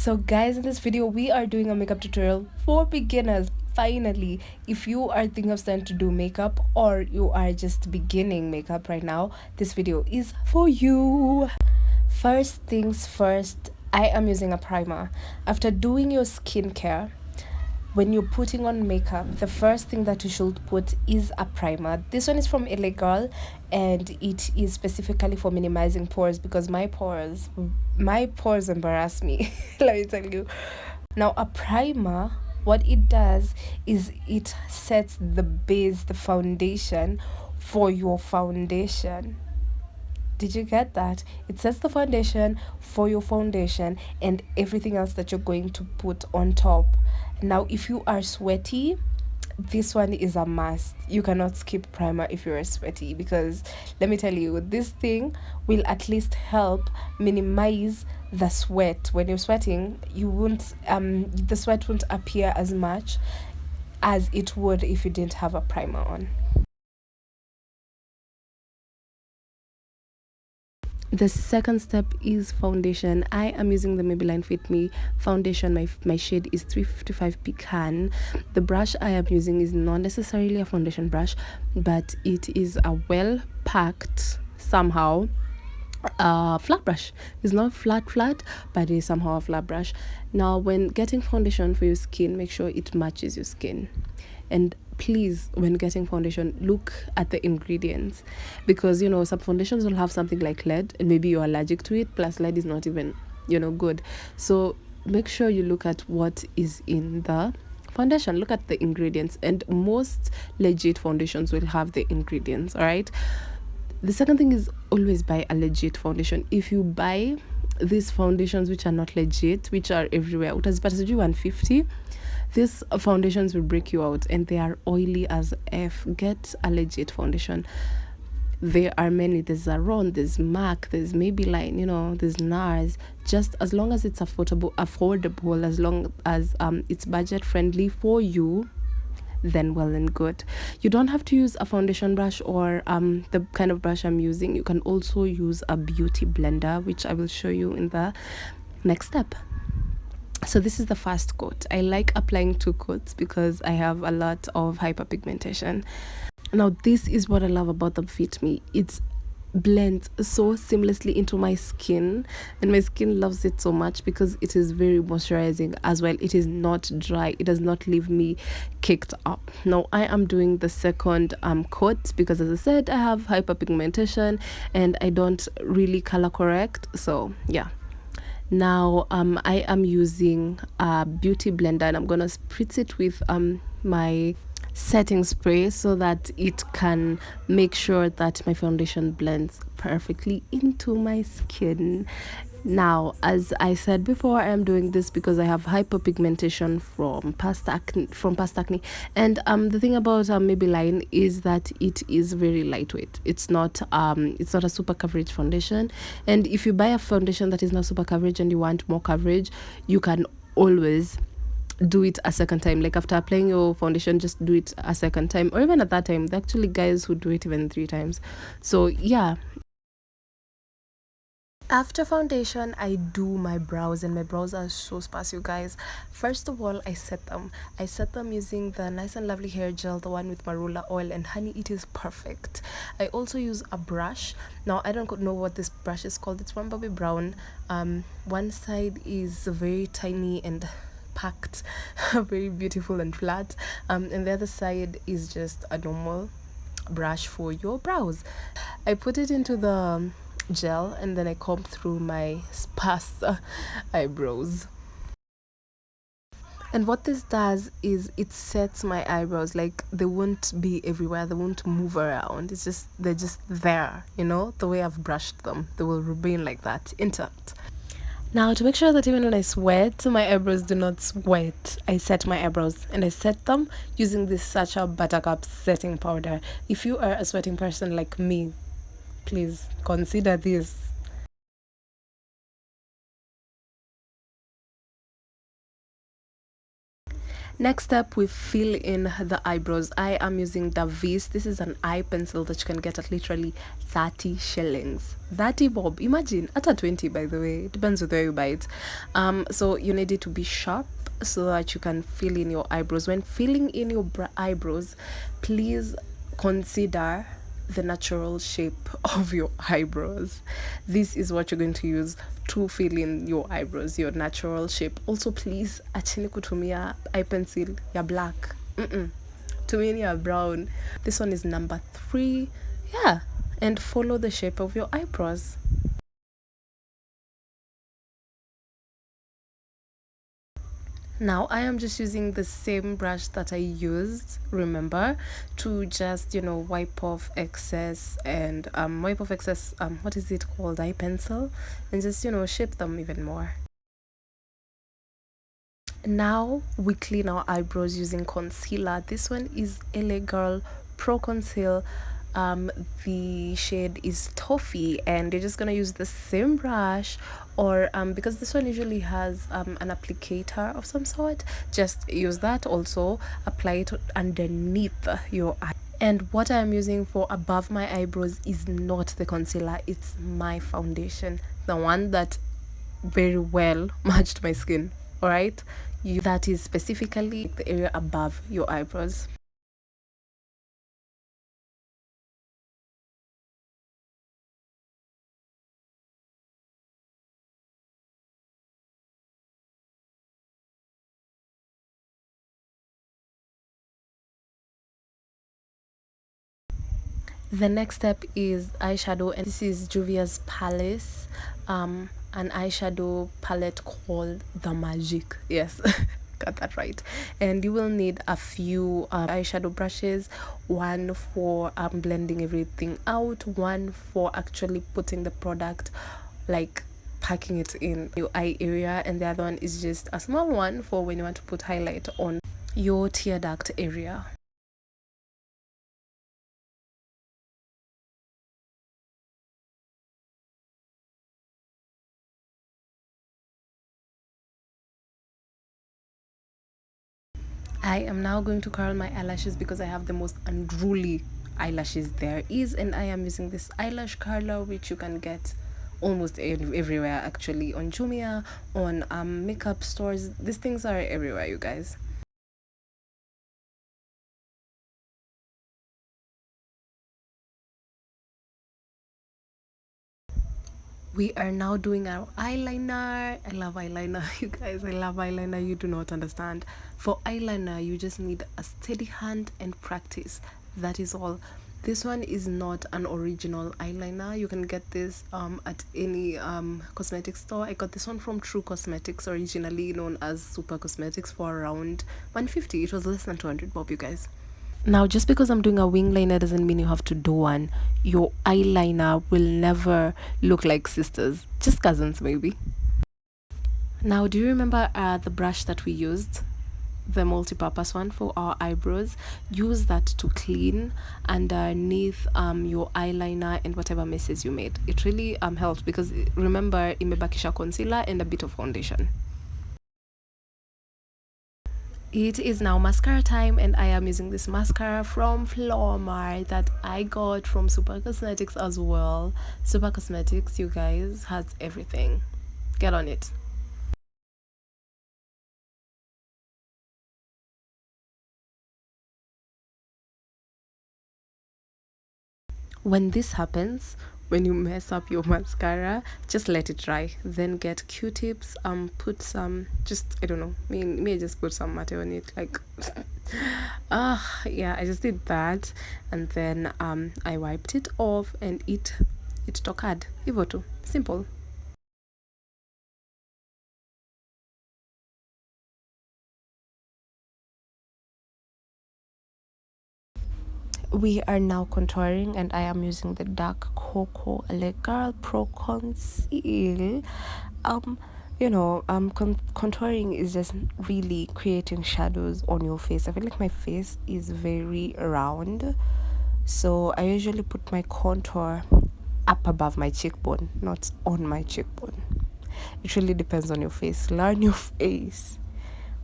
So guys, in this video we are doing a makeup tutorial for beginners. Finally, if you are thinking of starting to do makeup or you are just beginning makeup right now, this video is for you. First things first, I am using a primer. After doing your skincare, when you're putting on makeup, the first thing that you should put is a primer. This one is from LA Girl and it is specifically for minimizing pores because my pores embarrass me. Let me tell you. Now a primer, what it does is it sets the base, the foundation for your foundation. Did you get that? It sets the foundation for your foundation and everything else that you're going to put on top. Now if you are sweaty, this one is a must. You cannot skip primer if you're sweaty, because let me tell you, this thing will at least help minimize the sweat. When you're sweating, you won't the sweat won't appear as much as it would if you didn't have a primer on. The second step is foundation. I am using the Maybelline Fit Me foundation. My shade is 355 Pecan. The brush I am using is not necessarily a foundation brush, but it is a well packed somehow flat brush. It's not flat, but it is somehow a flat brush. Now when getting foundation for your skin, make sure it matches your skin. And please, when getting foundation, look at the ingredients, because you know some foundations will have something like lead and maybe you're allergic to it, plus lead is not even good. So make sure you look at what is in the foundation. Look at the ingredients, and most legit foundations will have the ingredients. All right, the second thing is always buy a legit foundation. If you buy these foundations which are not legit, which are everywhere, utazipata sijui 150, these foundations will break you out and they are oily as F. Get a legit foundation. There are many. There's Aron, there's MAC, there's Maybelline, there's NARS. Just as long as it's affordable, as long as it's budget friendly for you, then well and good. You don't have to use a foundation brush or the kind of brush I'm using. You can also use a beauty blender, which I will show you in the next step. So this is the first coat. I like applying 2 coats because I have a lot of hyperpigmentation. Now this is what I love about the Fit Me. It blends so seamlessly into my skin, and my skin loves it so much because it is very moisturizing as well. It is not dry. It does not leave me caked up. Now I am doing the second coat because, as I said, I have hyperpigmentation and I don't really color correct. So yeah. Now I am using a beauty blender and I'm gonna spritz it with my setting spray so that it can make sure that my foundation blends perfectly into my skin. Now, as I said before, I am doing this because I have hyperpigmentation from past acne. And the thing about Maybelline is that it is very lightweight. It's not a super coverage foundation. And if you buy a foundation that is not super coverage and you want more coverage, you can always do it a second time. Like after applying your foundation, just do it a second time, or even at that time. There are actually guys who do it even 3 times. So yeah. After foundation, I do my brows, and my brows are so sparse, you guys. First of all, I set them using the Nice and Lovely hair gel, the one with marula oil, and honey. It is perfect. I also use a brush. Now I don't know what this brush is called. It's from Bobbi Brown. One side is very tiny and packed, very beautiful and flat, and the other side is just a normal brush for your brows. I put it into the gel and then I comb through my sparse eyebrows. And what this does is it sets my eyebrows. Like, they won't be everywhere, they won't move around. They're just there, the way I've brushed them. They will remain like that, intact. Now, to make sure that even when I sweat, my eyebrows do not sweat, I set my eyebrows, and I set them using this Sacha buttercup setting powder. If you are a sweating person like me, please consider this. Next up, we fill in the eyebrows. I am using the Vis. This is an eye pencil that you can get at literally 30 shillings. 30 bob. Imagine, at a 20, by the way. It depends with where you buy it. So you need it to be sharp so that you can fill in your eyebrows. When filling in your eyebrows, please consider the natural shape of your eyebrows. This is what you're going to use to fill in your eyebrows, your natural shape. Also, please acheni kutumia eye pencil ya black. Tumia ya brown. This one is number 3. Yeah, and follow the shape of your eyebrows. Now I am just using the same brush that I used, remember, to just wipe off excess and what is it called, eye pencil, and just shape them even more. Now we clean our eyebrows using concealer. This one is LA Girl Pro Conceal. The shade is Toffee, and you're just gonna use the same brush, or because this one usually has an applicator of some sort, just use that. Also apply it underneath your eye. And what I'm using for above my eyebrows is not the concealer, it's my foundation, the one that very well matched my skin. All right, that is specifically the area above your eyebrows. The next step is eyeshadow, and this is Juvia's Palace, an eyeshadow palette called The Magic. Yes, got that right. And you will need a few eyeshadow brushes, one for blending everything out, one for actually putting the product, like packing it in your eye area, and the other one is just a small one for when you want to put highlight on your tear duct area. I am now going to curl my eyelashes because I have the most unruly eyelashes there is, and I am using this eyelash curler, which you can get almost everywhere, actually, on Jumia, on makeup stores. These things are everywhere, you guys. We are now doing our eyeliner. I love eyeliner, you guys. I love eyeliner. You do not understand. For eyeliner, you just need a steady hand and practice. That is all. This one is not an original eyeliner. You can get this at any cosmetic store. I got this one from True Cosmetics, originally known as Super Cosmetics, for around 150. It was less than 200 bob, you guys. Now, just because I'm doing a wing liner doesn't mean you have to do one. Your eyeliner will never look like sisters, just cousins, maybe. Now, do you remember the brush that we used? The multi-purpose one for our eyebrows. Use that to clean underneath your eyeliner and whatever messes you made. It really helps because remember, imebakisha concealer and a bit of foundation. It is now mascara time, and I am using this mascara from Flomar that I got from Super Cosmetics as well. Super Cosmetics, you guys, has everything. Get on it. When this happens, when you mess up your mascara, just let it dry, then get Q-tips, put some, just I don't know, me just put some matte on it, like yeah, I just did that, and then I wiped it off, and it tokad hivyo tu, simple. We are now contouring, and I am using the dark cocoa Girl Pro Conceal. Contouring is just really creating shadows on your face. I feel like my face is very round, so I usually put my contour up above my cheekbone, not on my cheekbone. It really depends on your face. Learn your face.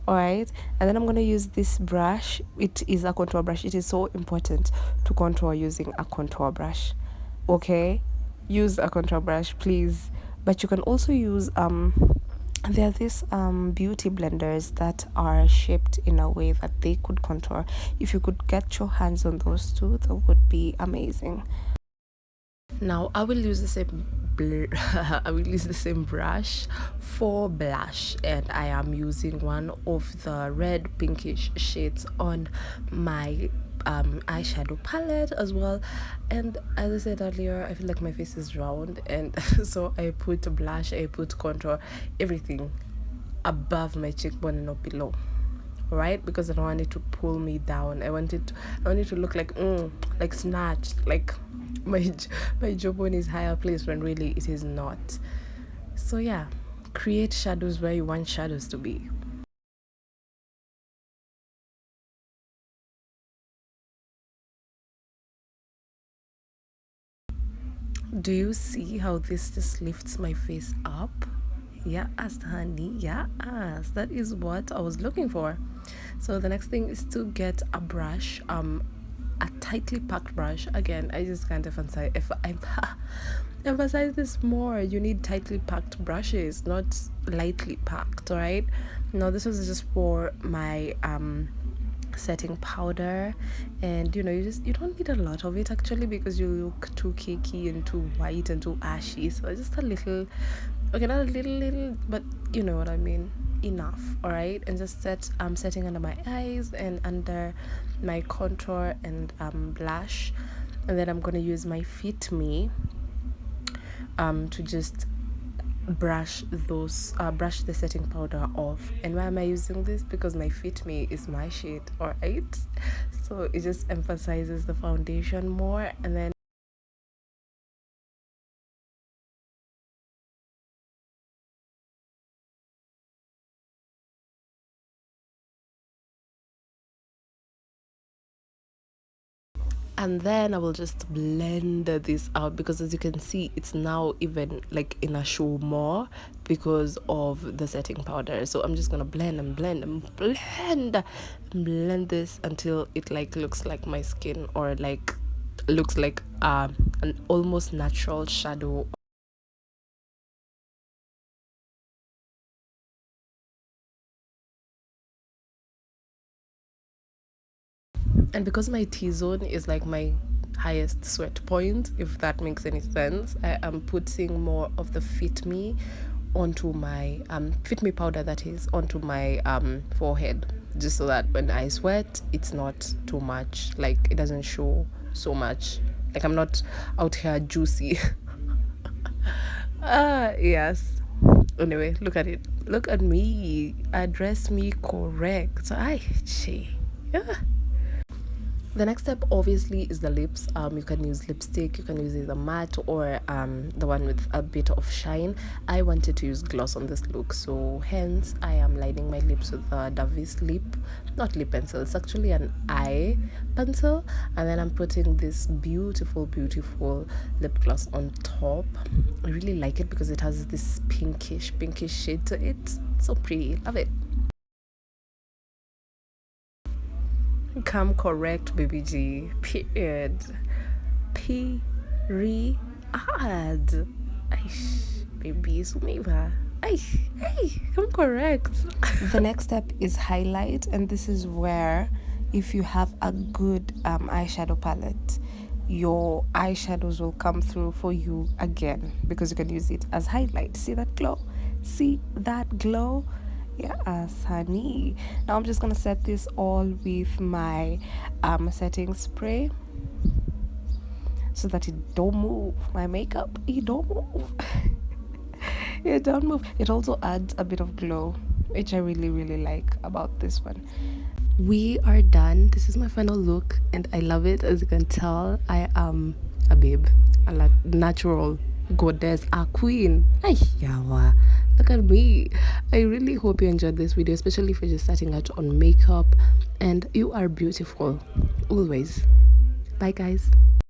All right, and then I'm going to use this brush. It is a contour brush. It is so important to contour using a contour brush. Okay, use a contour brush, please. But you can also use there are these beauty blenders that are shaped in a way that they could contour. If you could get your hands on those two, that would be amazing. Now I will use the same I will use the same brush for blush, and I am using one of the red pinkish shades on my eyeshadow palette as well. And as I said earlier, I feel like my face is round, and so I put blush, I put contour, everything above my cheekbone and not below, right? Because I don't want it to pull me down. I want it to look like snatched, like my jawbone is higher place when really it is not. So yeah, create shadows where you want shadows to be. Do you see how this just lifts my face up? Yes, honey, yes, that is what I was looking for. So the next thing is to get a brush, a tightly packed brush. Again, I just can't emphasize if I emphasize this more. You need tightly packed brushes, not lightly packed. All right, now this was just for my setting powder, and you don't need a lot of it actually, because you look too cakey and too white and too ashy. So just a little, okay, not a little, but you know what I mean, enough. All right, and just setting under my eyes and under my contour and blush. And then I'm gonna use my Fit Me to just brush the setting powder off. And why am I using this? Because my Fit Me is my shade, all right? So it just emphasizes the foundation more. And then I will just blend this out, because as you can see, it's now even like in a show more because of the setting powder. So I'm just gonna blend and blend and blend this until it like looks like my skin, or like looks like an almost natural shadow. And because my T-zone is like my highest sweat point, if that makes any sense, I am putting more of the Fit Me onto my Fit Me powder, that is, onto my forehead, just so that when I sweat it's not too much, like it doesn't show so much, like I'm not out here juicy. Yes. Anyway, look at it, look at me, address me correct. Yeah. The next step obviously is the lips. You can use lipstick, you can use either matte or the one with a bit of shine. I wanted to use gloss on this look, so hence I am lining my lips with the Davis not lip pencil, it's actually an eye pencil. And then I'm putting this beautiful lip gloss on top. I really like it because it has this pinkish shade to it. It's so pretty, love it. Come correct, baby G. Period. Period. Aish, baby, sumeva. Aish, hey, come correct. The next step is highlight, and this is where, if you have a good eyeshadow palette, your eyeshadows will come through for you again, because you can use it as highlight. See that glow? See that glow? Yes, honey. Now I'm just gonna set this all with my setting spray, so that it don't move. My makeup, it don't move. It don't move. It also adds a bit of glow, which I really like about this one. We are done. This is my final look, and I love it. As you can tell, I am a babe, a natural goddess, a queen. Ay, yawa. Look at me. I really hope you enjoyed this video, especially if you're just starting out on makeup, and you are beautiful always. Bye guys.